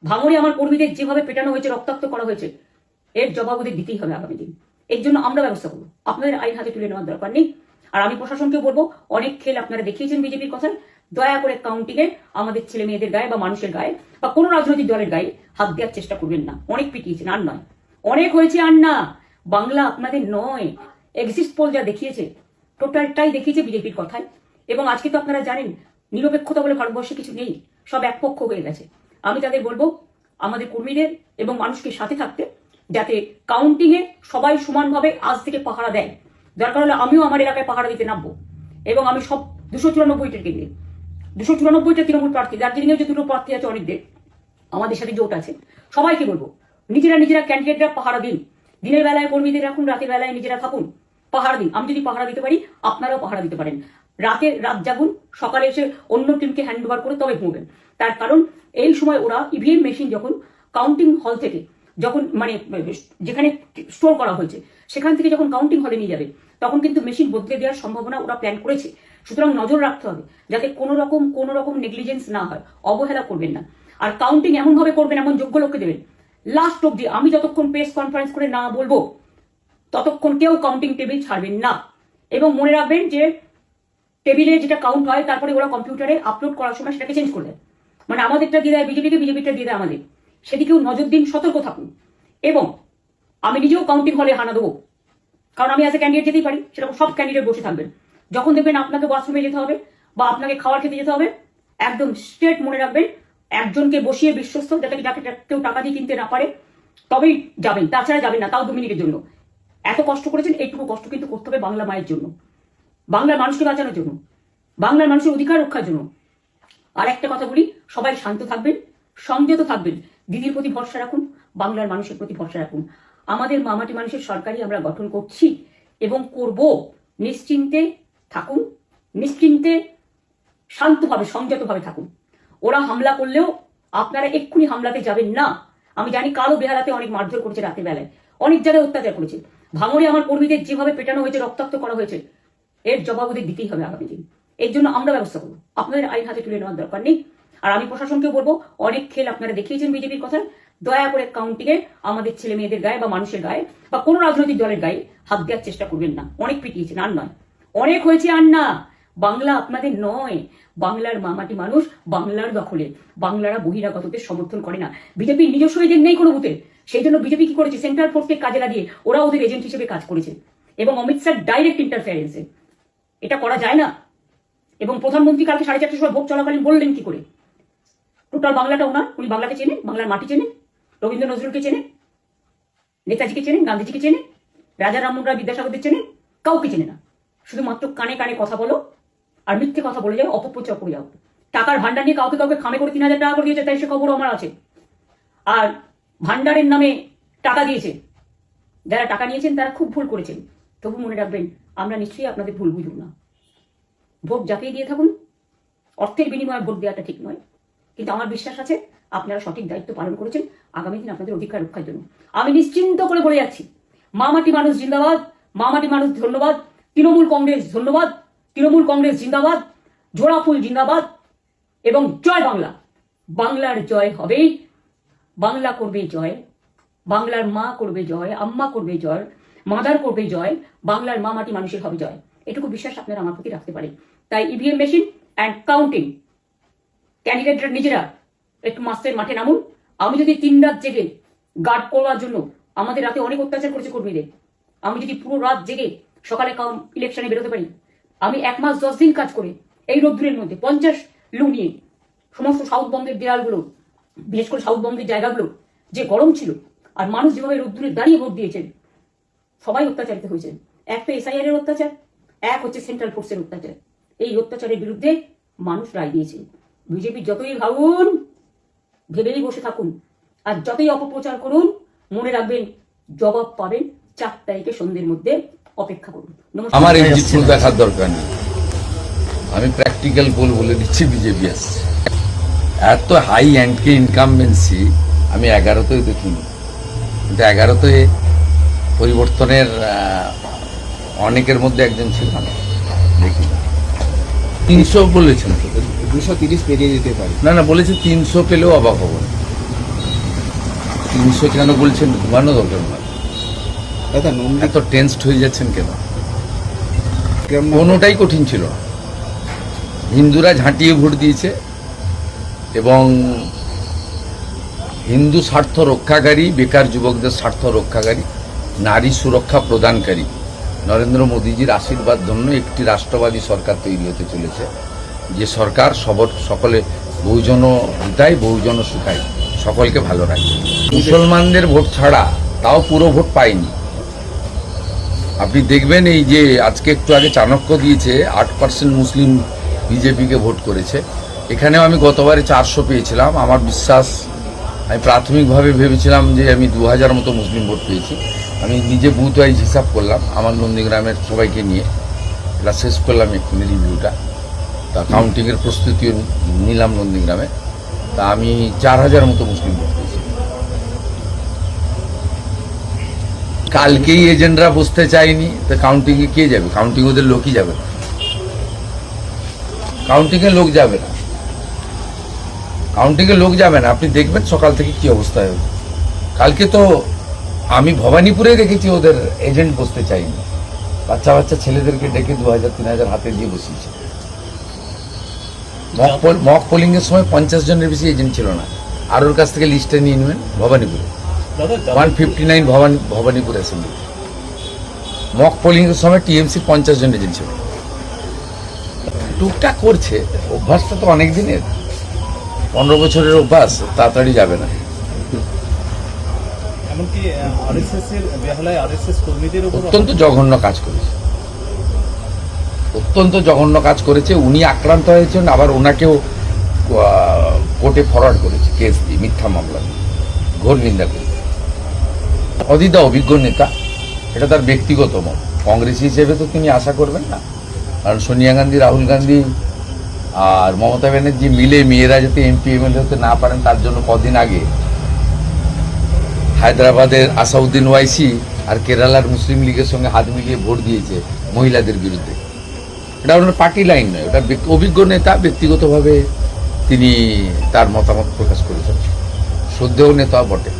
ভাঙড়ে আমার কর্মীদের যেভাবে পেটানো হয়েছে, রক্তাক্ত করা হয়েছে, এর জবাব ওদের দিতেই হবে আগামী দিন। এর জন্য আমরা ব্যবস্থা করবো, আপনাদের আইন হাতে তুলে নেওয়ার দরকার নেই। আর আমি প্রশাসনকেও বলবো, অনেক খেল আপনারা দেখিয়েছেন বিজেপির কথায়, দয়া করে কাউন্টিং এ আমাদের ছেলে মেয়েদের গায়ে বা মানুষের গায়ে বা কোনো রাজনৈতিক দলের গায়ে হাত দেওয়ার চেষ্টা করবেন না। অনেক পিটিয়েছেন, আর নয়, অনেক হয়েছে, আর না। বাংলা আপনাদের নয়। এক্সিস্ট পোল যা দেখিয়েছে, টোটালটাই দেখিয়েছে বিজেপির কথায়। এবং আজকে তো আপনারা জানেন, নিরপেক্ষতা বলে ভারতবর্ষে কিছু নেই, সব একপক্ষ হয়ে গেছে। আমি তাদের বলবো আমাদের কর্মীদের এবং মানুষকে সাথে থাকতে, যাতে কাউন্টিং এ সবাই সমানভাবে আজ থেকে পাহারা দেয়। দরকার হলে আমিও আমার এলাকায় পাহারা দিতে নামবো, এবং আমি সব 294টা কেন্দ্রে 294টা তৃণমূল প্রার্থী, দার্জিলিংয়েও যে 2টো প্রার্থী আছে অনেকদের, আমাদের সাথে জোট আছে, সবাইকে বলবো নিজেরা ক্যান্ডিডেটরা পাহারা দিন। দিনের বেলায় কর্মীদের রাখুন, রাতের বেলায় নিজেরা থাকুন, পাহারা দিন। আমি যদি পাহারা দিতে পারি, আপনারাও পাহারা দিতে পারেন। রাত জাগুন, সকালে এসে অন্য টিমকে হ্যান্ড ওভার করে তবে ঘুমবেন। তার কারণ এই সময় ওরা ইভিএম মেশিন যখন কাউন্টিং হল থেকে, যখন মানে যেখানে স্টোর করা হয়েছে সেখান থেকে যখন কাউন্টিং হলে নিয়ে যাবে, তখন কিন্তু মেশিন বদলে দেওয়ার সম্ভাবনা ওরা প্ল্যান করেছে। সুতরাং নজর রাখতে হবে যাতে কোনো রকম নেগলিজেন্স না হয়, অবহেলা করবেন না। আর কাউন্টিং এমন ভাবে করবেন, এমন যোগ্য লোককে দেবেন লাস্ট অব্দি। আমি যতক্ষণ প্রেস কনফারেন্স করে না বলবো, ততক্ষণ কেউ কাউন্টিং টেবিল ছাড়বেন না। এবং মনে রাখবেন যে টেবিলে যেটা কাউন্ট হয়, তারপরে ওরা কম্পিউটারে আপলোড করার সময় সেটাকে চেঞ্জ করে দেয়। মানে আমাদেরটা দিয়ে দেয় বিজেপিকে, বিজেপিটা দিয়ে দেয় আমাদের। সেদিকেও নজর দিন, সতর্ক থাকুন। এবং আমি নিজেও কাউন্টিং হলে হানা দেবো, কারণ আমি অ্যাজ এ ক্যান্ডিডেট যেতেই পারি, সেরকম সব ক্যান্ডিডেট বসে থাকবেন। যখন দেখবেন আপনাকে বাথরুমে যেতে হবে বা আপনাকে খাবার খেতে যেতে হবে, একদম স্ট্রেট মনে রাখবেন, একজনকে বসিয়ে বিশ্বস্ত, যাতে কেউ টাকা দিয়ে কিনতে না পারে, তবেই যাবেন, তাছাড়া যাবেন না, তাও 2 মিনিটের জন্য। এত কষ্ট করেছেন, এইটুকু কষ্ট কিন্তু করতে হবে বাংলা মায়ের জন্য, বাংলার মানুষকে বাঁচানোর জন্য, বাংলার মানুষের অধিকার রক্ষার জন্য। আর একটা কথা বলি, সবাই শান্ত থাকবেন, সংযত থাকবেন, দিদির প্রতি ভরসা রাখুন, বাংলার মানুষের প্রতি ভরসা রাখুন। আমাদের মামাটি মানুষের সরকারই আমরা গঠন করছি এবং করব। নিশ্চিন্তে থাকুন, নিশ্চিন্তে শান্তভাবে সংযতভাবে থাকুন। ওরা হামলা করলেও আপনারা এক্ষুনি হামলাতে যাবেন না। আমি জানি কালো বেহালাতে অনেক মারধর করেছে, রাতের বেলায় অনেক জায়গায় অত্যাচার করেছে। ভাঙড়ে আমার কর্মীদের যেভাবে পেটানো হয়েছে, রক্তাক্ত করা হয়েছে, এর জবাব ওদের দিতেই হবে আগামী দিন। এর জন্য আমরা ব্যবস্থা করবো, আপনাদের আইন হাতে তুলে নেওয়ার দরকার নেই। আর আমি প্রশাসনকেও বলবো, অনেক খেল আপনারা দেখিয়েছেন বিজেপির কথায়, দয়া করে কাউন্টিং এ আমাদের ছেলে মেয়েদের গায়ে বা মানুষের গায়ে বা কোনো রাজনৈতিক দলের গায়ে হাত দেওয়ার চেষ্টা করবেন না। অনেক পিটিয়েছেন, আর নয়, অনেক হয়েছে, আর না। বাংলা আপনাদের নয়। বাংলার মামাটি মানুষ বাংলার দখলে, বাংলারা বহিরাগতদের সমর্থন করে না। বিজেপির নিজস্ব এজেন্ট নেই কোনো বুথে, সেই জন্য বিজেপি কি করেছে, সেন্ট্রাল ফোর্সকে কাজে লাগিয়ে ওরা ওদের এজেন্ট হিসেবে কাজ করেছে। এবং অমিত শাহ ডাইরেক্ট ইন্টারফেয়ারেন্সে এটা করা যায় না। এবং প্রধানমন্ত্রী কালকে 4:30টার সময় ভোট চলাকালীন বললেন কি করে, টোটাল বাংলাটা ওনার, উনি বাংলাকে চেনেন, বাংলার মাটি চেনেন, রবীন্দ্র নজরুলকে চেনেন, নেতাজিকে চেনেন, গান্ধীজিকে চেনেন, রাজা রামমোহন রায় বিদ্যাসাগরদের চেনেন, কাউকে চেনে না। শুধুমাত্র কানে কানে কথা বলো আর মিথ্যে কথা বলে যাও, অপপ্রচার করে যাও। টাকার ভান্ডার নিয়ে কাউকে খামে করে 3000 টাকা করে দিয়েছে, তাই সে খবরও আমার আছে। আর ভান্ডারের নামে টাকা দিয়েছে, যারা টাকা নিয়েছেন তারা খুব ভুল করেছেন। তবু মনে রাখবেন, আমরা নিশ্চয়ই আপনাদের ভুল বুঝব না। ভোট যাকেই দিয়ে থাকুন, অর্থের বিনিময়ে ভোট দেওয়াটা ঠিক নয়, কিন্তু আমার বিশ্বাস আছে আপনারা সঠিক দায়িত্ব পালন করেছেন আগামী দিন আপনাদের অধিকার রক্ষার জন্য। আমি নিশ্চিন্ত করে বলে যাচ্ছি, মামাটি মানুষ জিন্দাবাদ, মামাটি মানুষ ধন্যবাদ, তৃণমূল কংগ্রেস ধন্যবাদ, তৃণমূল কংগ্রেস জিন্দাবাদ, ঝোড়াফুল জিন্দাবাদ, এবং জয় বাংলা। বাংলার জয় হবেই, বাংলা করবে জয়, বাংলার মা করবে জয়, আম্মা করবে জয়, মাদার করবে জয়, বাংলার মামাটি মানুষের হবে জয়। এটুকু বিশ্বাস আপনারা আমার প্রতি রাখতে পারেন। তাই ইভিএম মেশিন অ্যান্ড কাউন্টিং, ক্যান্ডিডেটরা নিজেরা একটু মাঠে নামুন। আমি যদি 3 রাত জেগে গার্ড করার জন্য, আমাদের রাতে অনেক অত্যাচার করেছে কর্মীদের, আমি যদি পুরো রাত জেগে সকালে ইলেকশনে বেরোতে পারি, আমি 1 মাস 10 দিন কাজ করে এই রোদ্দুরের মধ্যে 50 লু নিয়ে সমস্ত সাউথবঙ্গের দেয়ালগুলো, বিশেষ করে সাউথবঙ্গের জায়গাগুলো যে গরম ছিল, আর মানুষ যেভাবে রোদ্দুরে দাঁড়িয়ে ভোট দিয়েছেন, সবাই অত্যাচারিত হয়েছেন। এক তো SIR এর অত্যাচার, এক হচ্ছে সেন্ট্রাল ফোর্সের অত্যাচার। এই অত্যাচারের বিরুদ্ধে মানুষ রায় দিয়েছে। বিজেপি যতই ভাবুন, ভেবেই বসে থাকুন, আর যতই অপপ্রচার করুন, মনে রাখবেন জবাব পাবেন 4 তারিখে সন্ধ্যের মধ্যে। অপেক্ষা করুন। আমার এই জিনিসগুলো দেখার দরকার নেই, আমি প্র্যাকটিক্যাল বলে দিচ্ছি, বিজেপি আসছে। এত হাই অ্যান্ডকে ইনকামবেন্সি আমি 11তেও দেখিনি, কিন্তু 11তে পরিবর্তনের অনেকের মধ্যে একজন ছিল, দেখি 300 বলেছেন, 230 পেরিয়ে যেতে পারে। না বলেছে 300 পেলেও অবাক হব না। 300 কেন বলছেন? ঘুমানো দরকার না। দাদা নন্দী এত টেন্সড হয়ে যাচ্ছেন কেন? কেমন কোনোটাই কঠিন ছিল না। হিন্দুরা ঝাঁটিয়ে ভোট দিয়েছে এবং হিন্দু স্বার্থ রক্ষাকারী, বেকার যুবকদের স্বার্থ রক্ষাকারী, নারী সুরক্ষা প্রদানকারী নরেন্দ্র মোদীজির আশীর্বাদ জন্য একটি রাষ্ট্রবাদী সরকার তৈরি হতে চলেছে, যে সরকার সকলে বহুজন হিতায় বহুজন সুখায়, সকলকে ভালো রাখে। মুসলমানদের ভোট ছাড়া তাও পুরো ভোট পায়নি। আপনি দেখবেন এই যে আজকে একটু আগে চাণক্য দিয়েছে 8% মুসলিম বিজেপিকে ভোট করেছে। এখানেও আমি গতবারে 400 পেয়েছিলাম। আমার বিশ্বাস, আমি প্রাথমিকভাবে ভেবেছিলাম যে আমি 2000 মতো মুসলিম ভোট পেয়েছি। আমি নিজে বুথ ওয়াইজ হিসাব করলাম আমার নন্দীগ্রামের সবাইকে নিয়ে, এটা শেষ করলাম এক্ষুনি রিভিউটা। তা কাউন্টিংয়ের প্রস্তুতিও নিলাম নন্দীগ্রামে। তা আমি 4000 মতো মুসলিম ভোট পেয়েছি। কালকেই এজেন্টরা বসতে চায়নি, তো কাউন্টিংয়ে কে যাবে? কাউন্টিং ওদের লোকই যাবে না, কাউন্টিংয়ে লোক যাবে না, কাউন্টিংয়ে লোক যাবে না। আপনি দেখবেন সকাল থেকে কি অবস্থা হবে। কালকে তো আমি ভবানীপুরে দেখেছি ওদের এজেন্ট বসতে চাইনি, বাচ্চা বাচ্চা ছেলেদেরকে ডেকে 2000-3000 হাতে দিয়ে বসিয়েছে। মক পোলিং এর সময় 50 জনের বেশি এজেন্ট ছিল না। আর ওর কাছ থেকে লিস্টে নিয়ে নেবেন ভবানীপুরে 159 ভবানীপুর অ্যাসেম্বলি। মক পোলিং এর সময় টিএমসি 50 জন এজেন্ট ছিল। টুকটাক করছে, অভ্যাসটা তো অনেক দিনের, 15 বছরের অভ্যাস, তাড়াতাড়ি যাবে না। এমনকি আরএসএস এর বেহালায় আরএসএস কর্মীদের উপর অত্যন্ত জঘন্য কাজ করেছে, অত্যন্ত জঘন্য কাজ করেছে। উনি আক্রান্ত হয়েছেন, আবার ওনাকেও কোর্টে ফরওয়ার্ড করেছে কেস দিয়ে, মিথ্যা মামলা দিয়ে। ঘোর নিন্দা করি। অদিতা অভিজ্ঞ নেতা, এটা তার ব্যক্তিগত মত। কংগ্রেস হিসেবে তো তিনি আশা করবেন না, কারণ সোনিয়া গান্ধী, রাহুল গান্ধী আর মমতা ব্যানার্জি মিলে মেয়েরা যাতে এমপি এমএলএ হতে না পারেন তার জন্য কদিন আগে হায়দ্রাবাদের আসাউদ্দিন ওয়াইসি আর কেরালার মুসলিম লীগের সঙ্গে হাত মিলিয়ে ভোট দিয়েছে মহিলাদের বিরুদ্ধে। এটা ওনার পার্টি লাইন নয়, ওটা অভিজ্ঞ নেতা, ব্যক্তিগতভাবে তিনি তার মতামত প্রকাশ করেছেন, শ্রদ্ধেয় নেতা বটে।